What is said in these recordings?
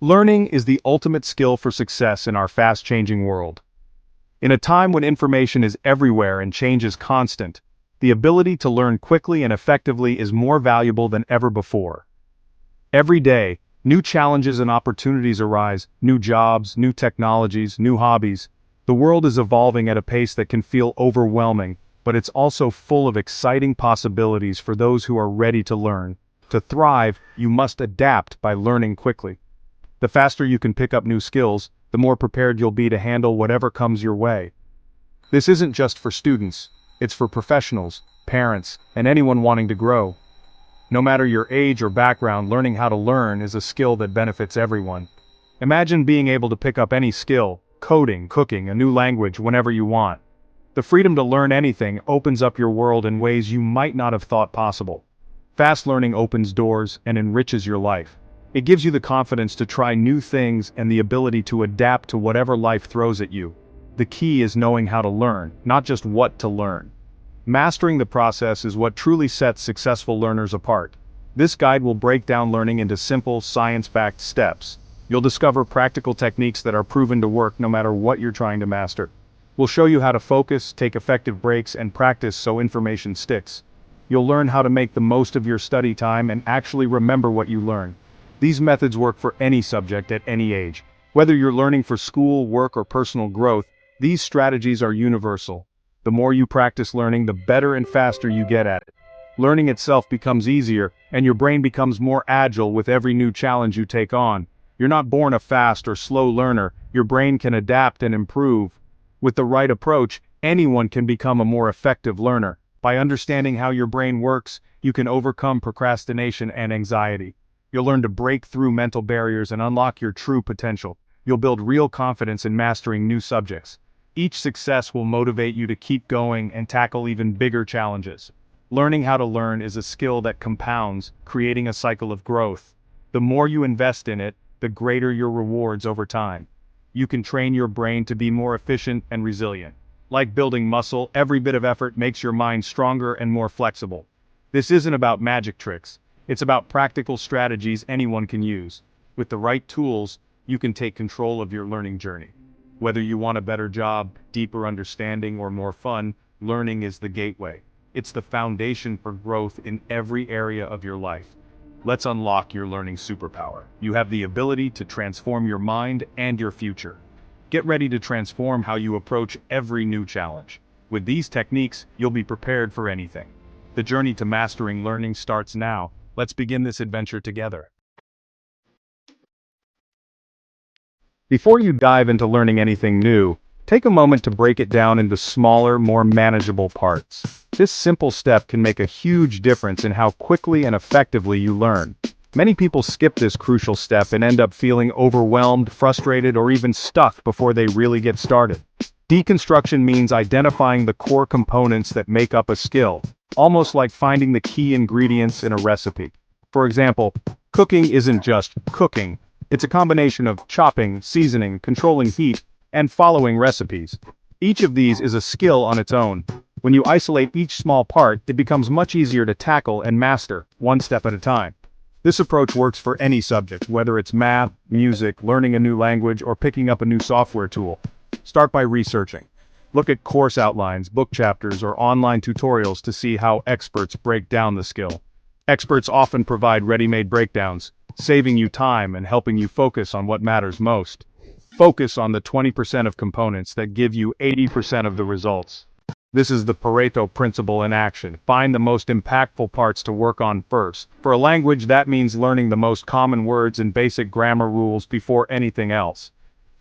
Learning is the ultimate skill for success in our fast-changing world. In a time when information is everywhere and change is constant, the ability to learn quickly and effectively is more valuable than ever before. Every day, new challenges and opportunities arise, new jobs, new technologies, new hobbies. The world is evolving at a pace that can feel overwhelming, but it's also full of exciting possibilities for those who are ready to learn. To thrive, you must adapt by learning quickly. The faster you can pick up new skills, the more prepared you'll be to handle whatever comes your way. This isn't just for students, it's for professionals, parents, and anyone wanting to grow. No matter your age or background, learning how to learn is a skill that benefits everyone. Imagine being able to pick up any skill, coding, cooking, a new language whenever you want. The freedom to learn anything opens up your world in ways you might not have thought possible. Fast learning opens doors and enriches your life. It gives you the confidence to try new things and the ability to adapt to whatever life throws at you. The key is knowing how to learn, not just what to learn. Mastering the process is what truly sets successful learners apart. This guide will break down learning into simple, science-backed steps. You'll discover practical techniques that are proven to work no matter what you're trying to master. We'll show you how to focus, take effective breaks, and practice so information sticks. You'll learn how to make the most of your study time and actually remember what you learn. These methods work for any subject at any age. Whether you're learning for school, work, or personal growth, these strategies are universal. The more you practice learning, the better and faster you get at it. Learning itself becomes easier, and your brain becomes more agile with every new challenge you take on. You're not born a fast or slow learner, your brain can adapt and improve. With the right approach, anyone can become a more effective learner. By understanding how your brain works, you can overcome procrastination and anxiety. You'll learn to break through mental barriers and unlock your true potential. You'll build real confidence in mastering new subjects. Each success will motivate you to keep going and tackle even bigger challenges. Learning how to learn is a skill that compounds, creating a cycle of growth. The more you invest in it, the greater your rewards over time. You can train your brain to be more efficient and resilient. Like building muscle, every bit of effort makes your mind stronger and more flexible. This isn't about magic tricks. It's about practical strategies anyone can use. With the right tools, you can take control of your learning journey. Whether you want a better job, deeper understanding, or more fun, learning is the gateway. It's the foundation for growth in every area of your life. Let's unlock your learning superpower. You have the ability to transform your mind and your future. Get ready to transform how you approach every new challenge. With these techniques, you'll be prepared for anything. The journey to mastering learning starts now. Let's begin this adventure together. Before you dive into learning anything new, take a moment to break it down into smaller, more manageable parts. This simple step can make a huge difference in how quickly and effectively you learn. Many people skip this crucial step and end up feeling overwhelmed, frustrated, or even stuck before they really get started. Deconstruction means identifying the core components that make up a skill, almost like finding the key ingredients in a recipe. For example, cooking isn't just cooking. It's a combination of chopping, seasoning, controlling heat, and following recipes. Each of these is a skill on its own. When you isolate each small part, it becomes much easier to tackle and master, one step at a time. This approach works for any subject, whether it's math, music, learning a new language, or picking up a new software tool. Start by researching. Look at course outlines, book chapters, or online tutorials to see how experts break down the skill. Experts often provide ready-made breakdowns, saving you time and helping you focus on what matters most. Focus on the 20% of components that give you 80% of the results. This is the Pareto principle in action. Find the most impactful parts to work on first. For a language, that means learning the most common words and basic grammar rules before anything else.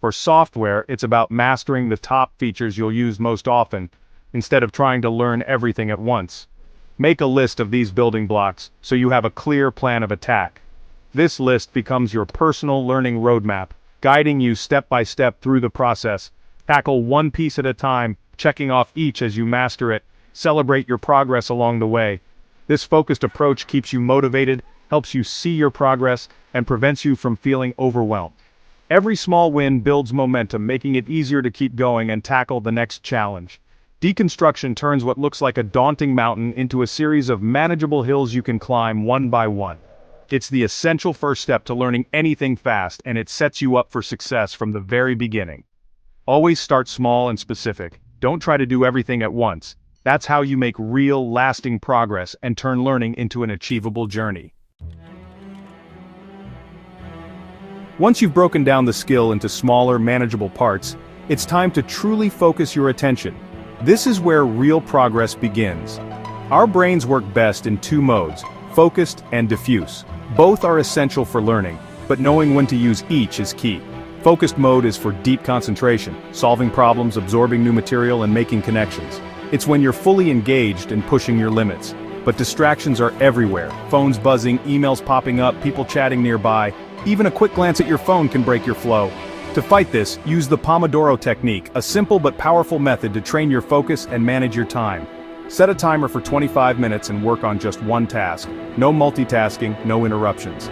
For software, it's about mastering the top features you'll use most often, instead of trying to learn everything at once. Make a list of these building blocks so you have a clear plan of attack. This list becomes your personal learning roadmap, guiding you step by step through the process. Tackle one piece at a time, checking off each as you master it. Celebrate your progress along the way. This focused approach keeps you motivated, helps you see your progress, and prevents you from feeling overwhelmed. Every small win builds momentum, making it easier to keep going and tackle the next challenge. Deconstruction turns what looks like a daunting mountain into a series of manageable hills you can climb one by one. It's the essential first step to learning anything fast, and it sets you up for success from the very beginning. Always start small and specific. Don't try to do everything at once. That's how you make real, lasting progress and turn learning into an achievable journey. Once you've broken down the skill into smaller, manageable parts, it's time to truly focus your attention. This is where real progress begins. Our brains work best in two modes, focused and diffuse. Both are essential for learning, but knowing when to use each is key. Focused mode is for deep concentration, solving problems, absorbing new material, and making connections. It's when you're fully engaged and pushing your limits. But distractions are everywhere. Phones buzzing, emails popping up, people chatting nearby. Even a quick glance at your phone can break your flow. To fight this, use the Pomodoro technique, a simple but powerful method to train your focus and manage your time. Set a timer for 25 minutes and work on just one task. No multitasking, no interruptions.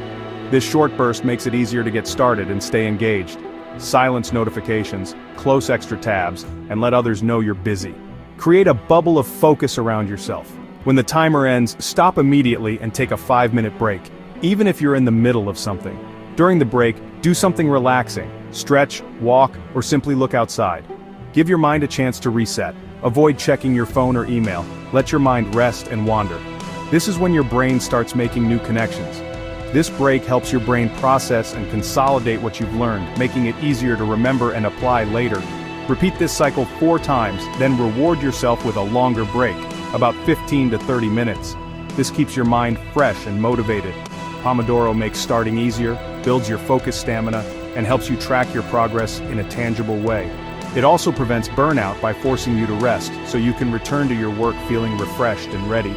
This short burst makes it easier to get started and stay engaged. Silence notifications, close extra tabs, and let others know you're busy. Create a bubble of focus around yourself. When the timer ends, stop immediately and take a 5-minute break, even if you're in the middle of something. During the break, do something relaxing. Stretch, walk, or simply look outside. Give your mind a chance to reset. Avoid checking your phone or email. Let your mind rest and wander. This is when your brain starts making new connections. This break helps your brain process and consolidate what you've learned, making it easier to remember and apply later. Repeat this cycle 4 times, then reward yourself with a longer break, about 15 to 30 minutes. This keeps your mind fresh and motivated. Pomodoro makes starting easier, builds your focus stamina, and helps you track your progress in a tangible way. It also prevents burnout by forcing you to rest, so you can return to your work feeling refreshed and ready.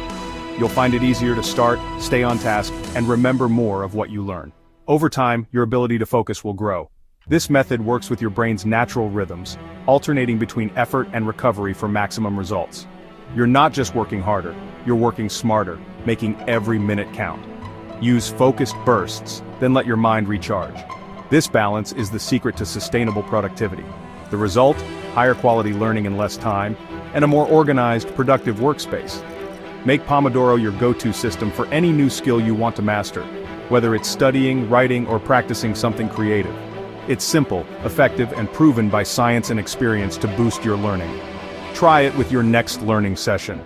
You'll find it easier to start, stay on task, and remember more of what you learn. Over time, your ability to focus will grow. This method works with your brain's natural rhythms, alternating between effort and recovery for maximum results. You're not just working harder, you're working smarter, making every minute count. Use focused bursts, then let your mind recharge. This balance is the secret to sustainable productivity. The result? Higher quality learning in less time, and a more organized, productive workspace. Make Pomodoro your go-to system for any new skill you want to master, whether it's studying, writing, or practicing something creative. It's simple, effective, and proven by science and experience to boost your learning. Try it with your next learning session.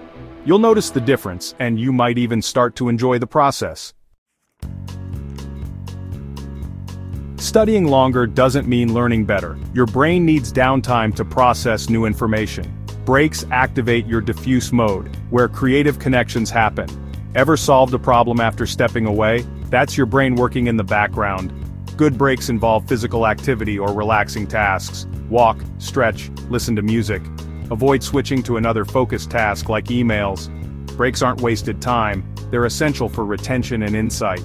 You'll notice the difference, and you might even start to enjoy the process. Studying longer doesn't mean learning better. Your brain needs downtime to process new information. Breaks activate your diffuse mode, where creative connections happen. Ever solved a problem after stepping away? That's your brain working in the background. Good breaks involve physical activity or relaxing tasks. Walk, stretch, listen to music. Avoid switching to another focused task like emails. Breaks aren't wasted time, they're essential for retention and insight.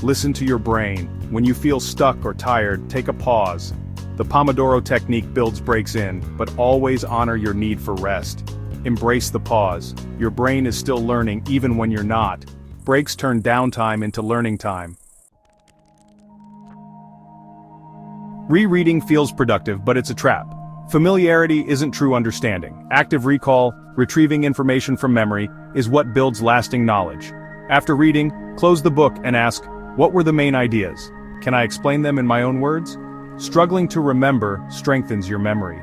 Listen to your brain. When you feel stuck or tired, take a pause. The Pomodoro technique builds breaks in, but always honor your need for rest. Embrace the pause. Your brain is still learning even when you're not. Breaks turn downtime into learning time. Rereading feels productive, but it's a trap. Familiarity isn't true understanding. Active recall, retrieving information from memory, is what builds lasting knowledge. After reading, close the book and ask, what were the main ideas? Can I explain them in my own words? Struggling to remember strengthens your memory.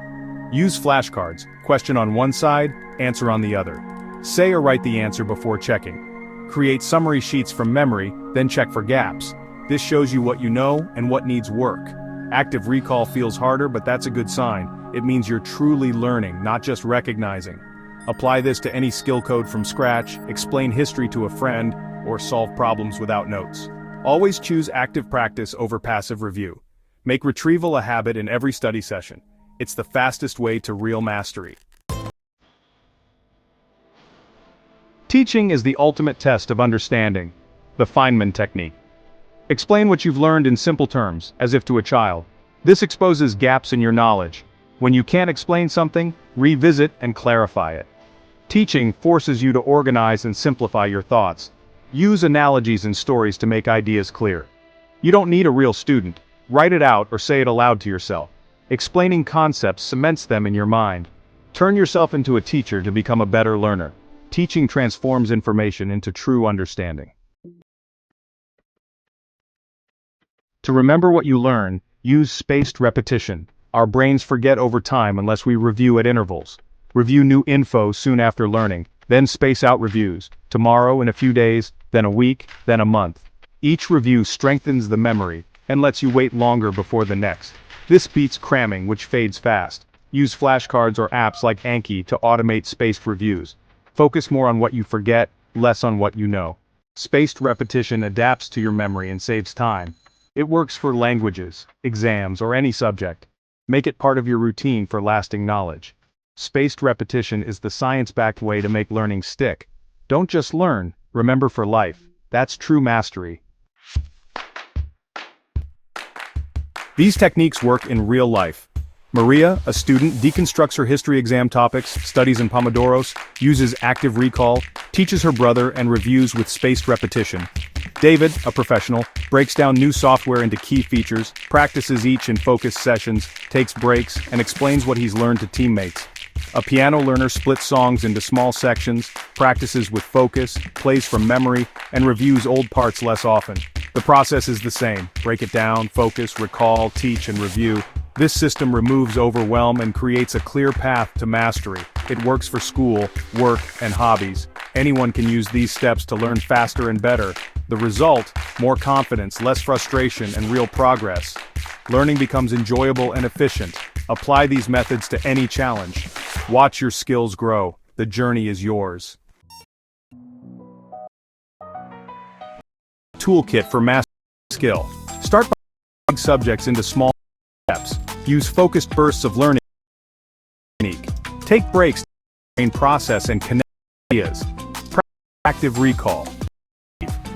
Use flashcards, question on one side, answer on the other. Say or write the answer before checking. Create summary sheets from memory, then check for gaps. This shows you what you know and what needs work. Active recall feels harder, but that's a good sign. It means you're truly learning, not just recognizing. Apply this to any skill code from scratch, explain history to a friend, or solve problems without notes. Always choose active practice over passive review. Make retrieval a habit in every study session. It's the fastest way to real mastery. Teaching is the ultimate test of understanding. The Feynman technique. Explain what you've learned in simple terms, as if to a child. This exposes gaps in your knowledge. When you can't explain something, revisit and clarify it. Teaching forces you to organize and simplify your thoughts. Use analogies and stories to make ideas clear. You don't need a real student. Write it out or say it aloud to yourself. Explaining concepts cements them in your mind. Turn yourself into a teacher to become a better learner. Teaching transforms information into true understanding. To remember what you learn, use spaced repetition. Our brains forget over time unless we review at intervals. Review new info soon after learning, then space out reviews. Tomorrow, in a few days, then a week, then a month. Each review strengthens the memory and lets you wait longer before the next. This beats cramming, which fades fast. Use flashcards or apps like Anki to automate spaced reviews. Focus more on what you forget, less on what you know. Spaced repetition adapts to your memory and saves time. It works for languages, exams, or any subject. Make it part of your routine for lasting knowledge. Spaced repetition is the science-backed way to make learning stick. Don't just learn, remember for life. That's true mastery. These techniques work in real life. Maria, a student, deconstructs her history exam topics, studies in Pomodoros, uses active recall, teaches her brother, and reviews with spaced repetition. David, a professional, breaks down new software into key features, practices each in focused sessions, takes breaks, and explains what he's learned to teammates. A piano learner splits songs into small sections, practices with focus, plays from memory, and reviews old parts less often. The process is the same: break it down, focus, recall, teach, and review. This system removes overwhelm and creates a clear path to mastery. It works for school, work, and hobbies. Anyone can use these steps to learn faster and better. The result: more confidence, less frustration, and real progress. Learning becomes enjoyable and efficient. Apply these methods to any challenge. Watch your skills grow. The journey is yours. Toolkit for master skill. Start by breaking subjects into small steps. Use focused bursts of learning technique. Take breaks to train process and connect ideas. Practice active recall.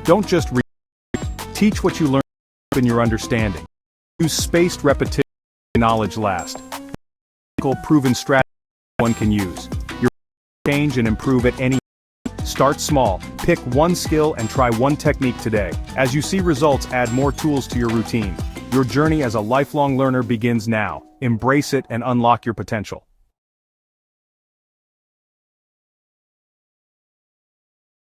Don't just read. Teach what you learn in your understanding. Use spaced repetition to knowledge last. Proven strategy one can use. Your change and improve at any. Start small. Pick one skill and try one technique today. As you see results, add more tools to your routine. Your journey as a lifelong learner begins now. Embrace it and unlock your potential.